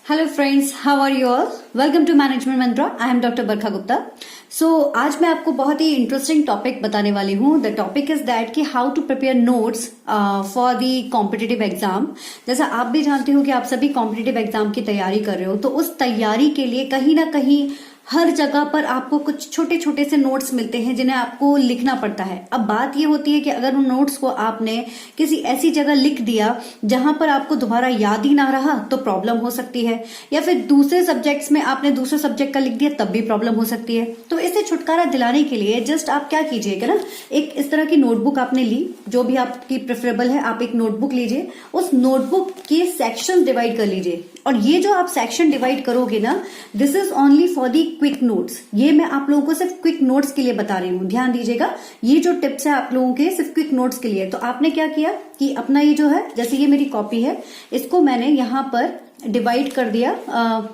Hello friends, how are you all? Welcome to management Mantra. I am doctor Barkha Gupta. So आज मैं आपको बहुत ही interesting topic बताने वाली हूँ। द टॉपिक इज दैट कि how to prepare notes for the competitive exam. जैसा आप भी जानते हो कि आप सभी कॉम्पिटिटिव एग्जाम की तैयारी कर रहे हो, तो उस तैयारी के लिए कहीं ना कहीं हर जगह पर आपको कुछ छोटे छोटे से नोट्स मिलते हैं जिन्हें आपको लिखना पड़ता है। अब बात ये होती है कि अगर उन नोट्स को आपने किसी ऐसी जगह लिख दिया जहां पर आपको दोबारा याद ही ना रहा तो प्रॉब्लम हो सकती है, या फिर दूसरे सब्जेक्ट्स में आपने दूसरे सब्जेक्ट का लिख दिया तब भी प्रॉब्लम हो सकती है। तो इससे छुटकारा दिलाने के लिए जस्ट आप क्या कीजिएगा ना, एक इस तरह की नोटबुक आपने ली, जो भी आपकी प्रेफरेबल है, आप एक नोटबुक लीजिए, उस नोटबुक के सेक्शन डिवाइड कर लीजिए। और ये जो आप सेक्शन डिवाइड करोगे ना, this is only for the quick notes. ये मैं आप लोगों को सिर्फ क्विक नोट्स के लिए बता रही हूँ, ध्यान दीजिएगा। ये जो टिप्स है आप लोगों के सिर्फ क्विक नोट्स के लिए। तो आपने क्या किया कि अपना ये जो है, जैसे ये मेरी कॉपी है, इसको मैंने यहां पर डिवाइड कर दिया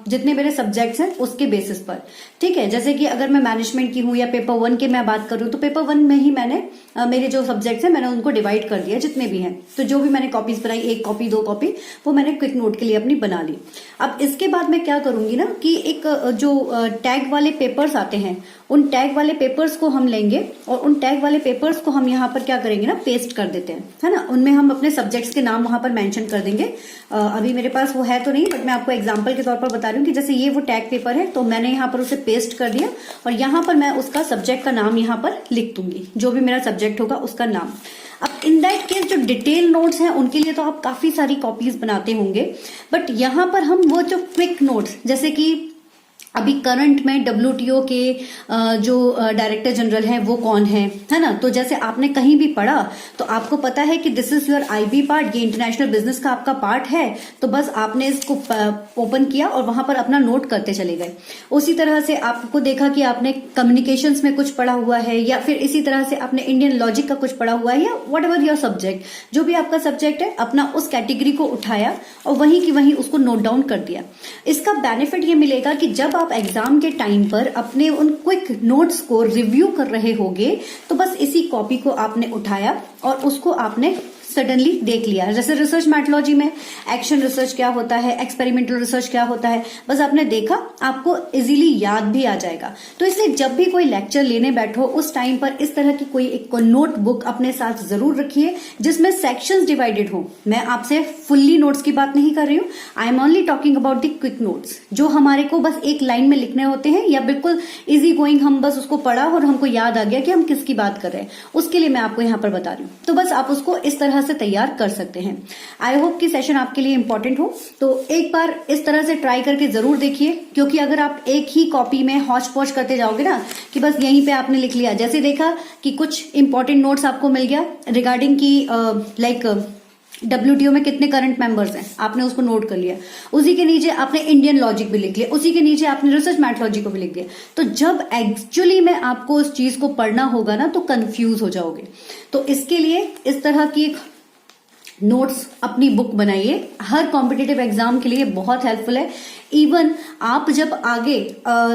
जितने मेरे सब्जेक्ट्स हैं उसके बेसिस पर। ठीक है, जैसे कि अगर मैं मैनेजमेंट की हूं या पेपर 1 के मैं बात करूं, तो पेपर 1 में ही मैंने मेरे जो सब्जेक्ट्स हैं मैंने उनको डिवाइड कर दिया जितने भी हैं। तो जो भी मैंने कॉपीज बनाई, 1 कॉपी 2 कॉपी, वो मैंने क्विक नोट के लिए अपनी बना ली। अब इसके बाद मैं क्या करूंगी ना कि एक जो टैग वाले पेपर्स आते हैं, उन टैग वाले पेपर्स को हम लेंगे और उन टैग वाले पेपर्स को हम यहाँ पर क्या करेंगे ना, पेस्ट कर देते हैं, है ना। उनमें हम अपने सब्जेक्ट्स के नाम वहां पर मेंशन कर देंगे। अभी मेरे पास वो है तो नहीं, बट मैं आपको एग्जांपल के तौर पर बता रही हूँ कि जैसे ये वो टैग पेपर है, तो मैंने यहाँ पर उसे पेस्ट कर दिया और यहाँ पर मैं उसका सब्जेक्ट का नाम यहाँ पर लिख दूंगी, जो भी मेरा सब्जेक्ट होगा उसका नाम। अब इन दैट केस जो डिटेल नोट्स हैं उनके लिए तो आप काफी सारी कॉपीज बनाते होंगे, बट यहाँ पर हम वो जो क्विक नोट्स, जैसे कि अभी करंट में WTO के जो डायरेक्टर जनरल हैं वो कौन है ना। तो जैसे आपने कहीं भी पढ़ा तो आपको पता है कि this is your IB part, ये इंटरनेशनल बिजनेस का आपका पार्ट है, तो बस आपने इसको ओपन किया और वहां पर अपना नोट करते चले गए। उसी तरह से आपको देखा कि आपने कम्युनिकेशंस में कुछ पढ़ा हुआ है, या फिर इसी तरह से आपने इंडियन लॉजिक का कुछ पढ़ा हुआ है, या वट एवर योर सब्जेक्ट, जो भी आपका सब्जेक्ट है, अपना उस कैटेगरी को उठाया और वहीं की वहीं उसको नोट डाउन कर दिया। इसका बेनिफिट ये मिलेगा कि जब आप एग्जाम के टाइम पर अपने उन क्विक नोट्स को रिव्यू कर रहे होगे, तो बस इसी कॉपी को आपने उठाया और उसको आपने सडनली देख लिया। जैसे रिसर्च मेथोडोलॉजी में एक्शन रिसर्च क्या होता है, एक्सपेरिमेंटल रिसर्च क्या होता है, बस आपने देखा, आपको इजीली याद भी आ जाएगा। तो इसलिए जब भी कोई लेक्चर लेने बैठो उस टाइम पर इस तरह की कोई एक नोटबुक अपने साथ जरूर रखिए जिसमें सेक्शंस डिवाइडेड हो। मैं आपसे फुल्ली नोट्स की बात नहीं कर रही हूँ, I am only talking about the quick notes, जो हमारे को बस एक लाइन में लिखने होते हैं, या बिल्कुल इजी गोइंग, हम बस उसको पढ़ा और हमको याद आ गया कि हम किसकी बात कर रहे हैं, उसके लिए मैं आपको यहाँ पर बता रही हूँ। तो बस आप उसको इस तरह से तैयार कर सकते हैं। आई होप कि सेशन आपके लिए इंपॉर्टेंट हो, तो एक बार इस तरह से ट्राई करके जरूर देखिए, क्योंकि अगर आप एक ही कॉपी में हौच पौच करते जाओगे ना कि बस यहीं पे आपने लिख लिया, जैसे देखा कि कुछ इंपॉर्टेंट नोट्स आपको मिल गया रिगार्डिंग की लाइक WTO में कितने करंट मेंबर्स हैं, आपने उसको नोट कर लिया, उसी के नीचे आपने इंडियन लॉजिक भी लिख लिया, उसी के नीचे आपने रिसर्च मेथोडोलॉजी को भी लिख दिया। तो जब एक्चुअली में आपको उस चीज को पढ़ना होगा ना, तो कंफ्यूज हो जाओगे। तो इसके लिए इस तरह की नोट्स अपनी बुक बनाइए, हर कॉम्पिटिटिव एग्जाम के लिए बहुत हेल्पफुल है। इवन आप जब आगे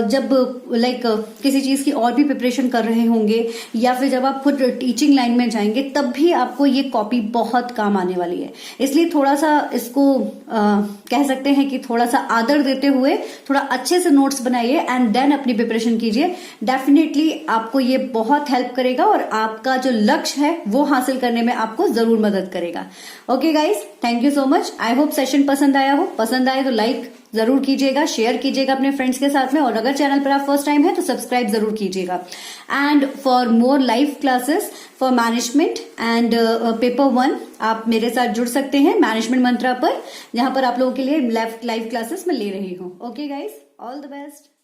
जब लाइक किसी चीज की और भी प्रिपरेशन कर रहे होंगे, या फिर जब आप खुद टीचिंग लाइन में जाएंगे, तब भी आपको ये कॉपी बहुत काम आने वाली है। इसलिए थोड़ा सा इसको कह सकते हैं कि थोड़ा सा आदर देते हुए थोड़ा अच्छे से नोट्स बनाइए एंड देन अपनी प्रिपरेशन कीजिए। डेफिनेटली आपको ये बहुत हेल्प करेगा और आपका जो लक्ष्य है वो हासिल करने में आपको जरूर मदद करेगा। Okay guys, thank you so much. I hope session पसंद आया हो। पसंद आए तो लाइक जरूर कीजिएगा, शेयर कीजिएगा अपने फ्रेंड्स के साथ में, और अगर चैनल पर आप फर्स्ट टाइम है तो सब्सक्राइब जरूर कीजिएगा। And for more live classes for management and paper 1 आप मेरे साथ जुड़ सकते हैं मैनेजमेंट मंत्रा पर, जहां पर आप लोगों के लिए लाइव क्लासेस मैं ले रही हूँ। Okay guys, all the best.